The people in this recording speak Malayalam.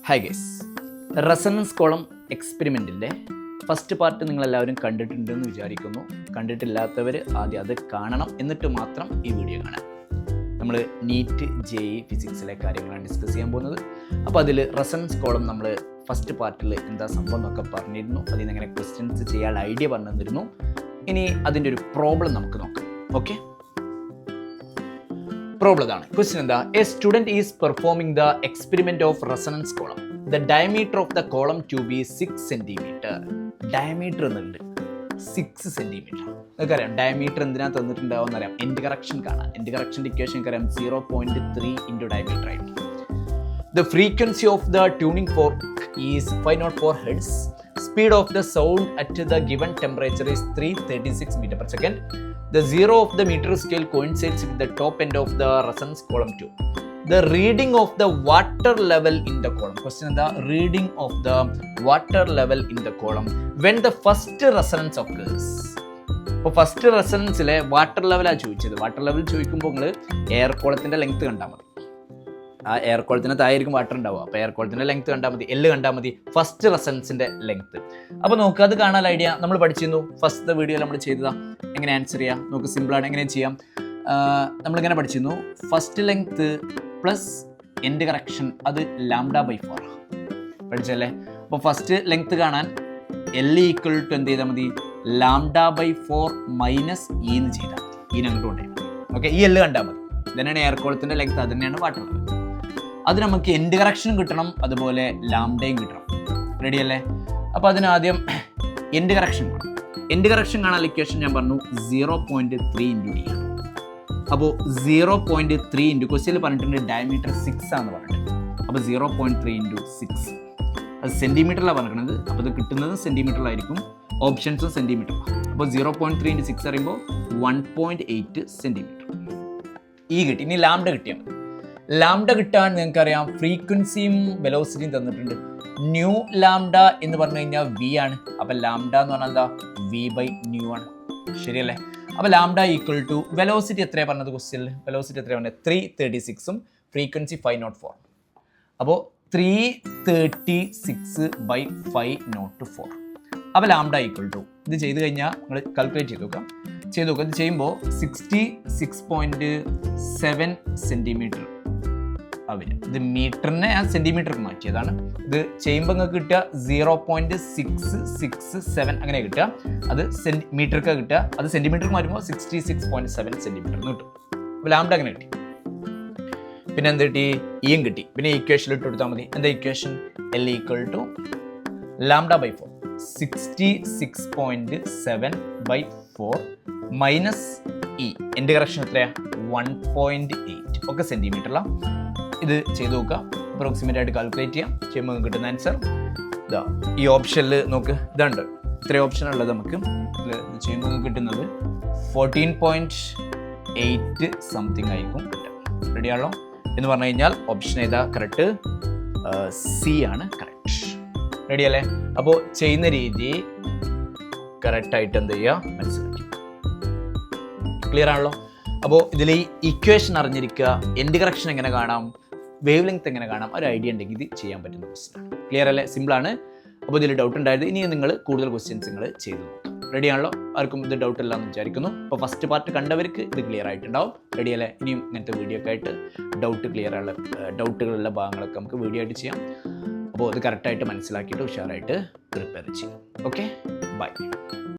ഹായ് ഗൈസ്, റെസണൻസ് കോളം എക്സ്പെരിമെൻറ്റിൻ്റെ ഫസ്റ്റ് പാർട്ട് നിങ്ങളെല്ലാവരും കണ്ടിട്ടുണ്ടെന്ന് വിചാരിക്കുന്നു. കണ്ടിട്ടില്ലാത്തവർ ആദ്യം അത് കാണണം, എന്നിട്ട് മാത്രം ഈ വീഡിയോ കാണാം. നമ്മൾ നീറ്റ് JEE ഫിസിക്സിലെ കാര്യങ്ങളാണ് ഡിസ്കസ് ചെയ്യാൻ പോകുന്നത്. അപ്പോൾ അതിൽ റെസണൻസ് കോളം നമ്മൾ ഫസ്റ്റ് പാർട്ടിൽ എന്താ സംഭവം എന്നൊക്കെ പറഞ്ഞിരുന്നു. അതിൽ നിന്ന് എങ്ങനെ ക്വസ്റ്റ്യൻസ് ചെയ്യാനുള്ള ഐഡിയ പറഞ്ഞു തന്നിരുന്നു. ഇനി അതിൻ്റെ ഒരു പ്രോബ്ലം നമുക്ക് നോക്കാം. ഓക്കെ, പ്രോബ്ലം ഇതാണ്. ക്വസ്റ്റ്യൻ എന്താ? A student is performing the experiment of resonance column. The diameter of the column to be 6 centimetre. Diameter എന്നുണ്ട് 6 സെന്റിമീറ്റർ. നിങ്ങൾക്കറിയാം ഡയമീറ്റർ എന്തിനാ തന്നിട്ടുണ്ടാവും എന്നറിയാം. എൻഡ് കറക്ഷൻ കാണാം. എൻഡ് കറക്ഷൻ്റെ ഇക്വേഷൻ അറിയാം 0.3 ഇൻറ്റു ഡയമീറ്റർ ആയിരിക്കും. The frequency of the tuning fork is 504 Hz. Speed of the sound at the given temperature is 336 meter per second. The zero of the meter scale coincides with the top end of the resonance column 2. The reading of the water level in the column. Question is the reading of the water level in the column when the first resonance occurs. ഇപ്പോൾ ഫസ്റ്റ് റെസണൻസിലെ വാട്ടർ ലെവലാണ് ചോദിച്ചത്. വാട്ടർ ലെവൽ ചോദിക്കുമ്പോൾ നിങ്ങൾ എയർ കോളത്തിൻ്റെ ലെങ്ത് കണ്ടാൽ മതി. ആ എയർ കോളത്തിന് താഴെയായിരിക്കും വാട്ടർ ഉണ്ടാവുക. അപ്പോൾ എയർ കോളത്തിൻ്റെ ലെങ്ത് കണ്ടാൽ മതി, L കണ്ടാൽ മതി, ഫസ്റ്റ് റെസണൻസിൻ്റെ ലെങ്ത്. അപ്പോൾ നോക്കുക, അത് കാണാൻ ഐഡിയ നമ്മൾ പഠിച്ചിരുന്നു. ഫസ്റ്റ് വീഡിയോയിൽ നമ്മൾ ചെയ്തതാ. എങ്ങനെ ആൻസർ ചെയ്യാം നോക്ക്, സിമ്പിളാണ്. എങ്ങനെ ചെയ്യാം? നമ്മളിങ്ങനെ പഠിച്ചിരുന്നു. First length plus end correction, അത് λ/4 പഠിച്ചല്ലേ. അപ്പോൾ ഫസ്റ്റ് ലെങ്ത് കാണാൻ L ഈക്വൽ ടു എന്ത് ചെയ്താൽ മതി? λ/4 മൈനസ് E എന്ന് ചെയ്താൽ മതി. E അങ്ങോട്ട് കൊണ്ടുപോയി. ഓക്കെ, ഈ L കണ്ടാൽ മതി. ഇതന്നെയാണ് എയർ കോളത്തിൻ്റെ ലെങ്ത്, അത് തന്നെയാണ് വാട്ടർ ലെവൽ. അത് നമുക്ക് എൻഡ് കറക്ഷനും കിട്ടണം, അതുപോലെ ലാംഡയും കിട്ടണം. റെഡി അല്ലേ? അപ്പോൾ അതിനാദ്യം എൻഡ് കറക്ഷൻ വേണം. എൻഡ് കറക്ഷൻ കാണാൻ ഇക്വേഷൻ ഞാൻ പറഞ്ഞു 0.3 ഇൻറ്റു D. അപ്പോൾ 0.3 ഇൻറ്റു ക്വസ്റ്റ്യനിൽ പറഞ്ഞിട്ടുണ്ട് ഡയമീറ്റർ 6 ആണെന്ന് പറഞ്ഞിട്ടുണ്ട്. അപ്പോൾ 0.3 ഇൻറ്റു 6 അത് സെൻറ്റിമീറ്ററിലാണ് പറഞ്ഞിരിക്കുന്നത്. അപ്പോൾ ഇത് കിട്ടുന്നത് സെൻറ്റിമീറ്ററിലായിരിക്കും, ഓപ്ഷൻസും സെൻറ്റിമീറ്ററിലാണ്. അപ്പോൾ 0.3 ഇൻറ്റു 6 പറയുമ്പോൾ 1.8 സെൻറ്റിമീറ്റർ. ഈ കിട്ടി. ഇനി ലാംഡ കിട്ടിയാൽ മതി. ലാംഡ കിട്ടാൻ നിങ്ങൾക്കറിയാം ഫ്രീക്വൻസിയും വെലോസിറ്റിയും തന്നിട്ടുണ്ട്. ന്യൂ ലാംഡ എന്ന് പറഞ്ഞു കഴിഞ്ഞാൽ V ആണ്. അപ്പം ലാംഡ എന്ന് പറഞ്ഞാൽ എന്താ? V/ന്യൂ ആണ്. ശരിയല്ലേ? അപ്പോൾ ലാംഡ ഈക്വൽ ടു വെലോസിറ്റി എത്രയാണ് പറഞ്ഞത് ക്വസ്റ്റ്യനിൽ? വെലോസിറ്റി എത്രയാണ് പറഞ്ഞത്? 336ഉം ഫ്രീക്വൻസി 504. അപ്പോൾ 336/504. അപ്പോൾ ലാംഡ ഈക്വൽ ടു ഇത് ചെയ്ത് കഴിഞ്ഞാൽ നിങ്ങൾ കാൽക്കുലേറ്റ് ചെയ്ത് നോക്കാം. ഇത് ചെയ്യുമ്പോൾ 66.7 സെൻറ്റിമീറ്റർ വരും. ഇത് മീറ്ററിനെ ഞാൻ സെൻറ്റിമീറ്റർക്ക് മാറ്റിയതാണ്. ഇത് ചെയ്യുമ്പോൾ നിങ്ങൾക്ക് കിട്ടുക 0.667 അങ്ങനെ കിട്ടുക. അത് മീറ്റർക്ക് കിട്ടുക. അത് സെൻറ്റിമീറ്റർക്ക് മാറ്റുമ്പോൾ 66.7 സെൻറ്റിമീറ്റർ എന്ന് കിട്ടും. അപ്പോൾ ലാംഡ അങ്ങനെ കിട്ടി. പിന്നെ എന്ത് കിട്ടി? ഇയും കിട്ടി. പിന്നെ ഇക്വേഷനിൽ ഇട്ട് കൊടുത്താൽ മതി. എന്താ equation? L equal to λ/4 66.7/4 minus E. End correction എത്രയാ? 1.8 ഒക്കെ സെൻറ്റിമീറ്ററിലാണ്. ഇത് ചെയ്ത് നോക്കുക, അപ്രോക്സിമേറ്റ് ആയിട്ട് കാൽക്കുലേറ്റ് ചെയ്യാം. ചെയ്യുമ്പോൾ കിട്ടുന്ന ആൻസർ ഇതാ. ഈ ഓപ്ഷനിൽ നോക്ക്, ഇതുണ്ട്. ഇത്രയും ഓപ്ഷനുള്ളത് നമുക്ക്. ഇത് ചെയ്യുമ്പോൾ കിട്ടുന്നത് 14.8 സംതിങ് ആയിരിക്കും കിട്ടുക. റെഡിയാണല്ലോ എന്ന് പറഞ്ഞു കഴിഞ്ഞാൽ ഓപ്ഷൻ ഏതാ കറക്റ്റ്? C ആണ് കറക്റ്റ്. റെഡി അല്ലേ? അപ്പോൾ ചെയ്യുന്ന രീതി കറക്റ്റായിട്ട് എന്ത് ചെയ്യുക മനസ്സിലാക്കി. ക്ലിയർ ആണല്ലോ? അപ്പോൾ ഇതിൽ ഈ ഇക്വേഷൻ അറിഞ്ഞിരിക്കുക, എൻഡ് കറക്ഷൻ എങ്ങനെ കാണാം, വേവ് ലെങ്ത് എങ്ങനെ കാണാം, ഒരു ഐഡിയ ഉണ്ടെങ്കിൽ ഇത് ചെയ്യാൻ പറ്റുന്ന ക്വസ്റ്റ്യൻ. ക്ലിയർ അല്ലേ? സിമ്പിളാണ്. അപ്പോൾ ഇതിൽ ഡൗട്ട് ഉണ്ടായത് ഇനി നിങ്ങൾ കൂടുതൽ ക്വസ്റ്റ്യൻസ് നിങ്ങൾ ചെയ്ത് നോക്കാം. റെഡി ആണല്ലോ? ആർക്കും ഇത് ഡൗട്ട് ഇല്ല എന്ന് വിചാരിക്കുന്നു. അപ്പോൾ ഫസ്റ്റ് പാർട്ട് കണ്ടവർക്ക് ഇത് ക്ലിയർ ആയിട്ടുണ്ടാവും. റെഡി അല്ലേ? ഇനിയും ഇങ്ങനത്തെ വീഡിയോ ഒക്കെ ആയിട്ട് ഡൗട്ടുകളുള്ള ഭാഗങ്ങളൊക്കെ നമുക്ക് വീഡിയോ ആയിട്ട് ചെയ്യാം. അപ്പോൾ അത് കറക്റ്റായിട്ട് മനസ്സിലാക്കിയിട്ട് ഉഷാറായിട്ട് പ്രിപ്പയർ ചെയ്യാം. Okay, by.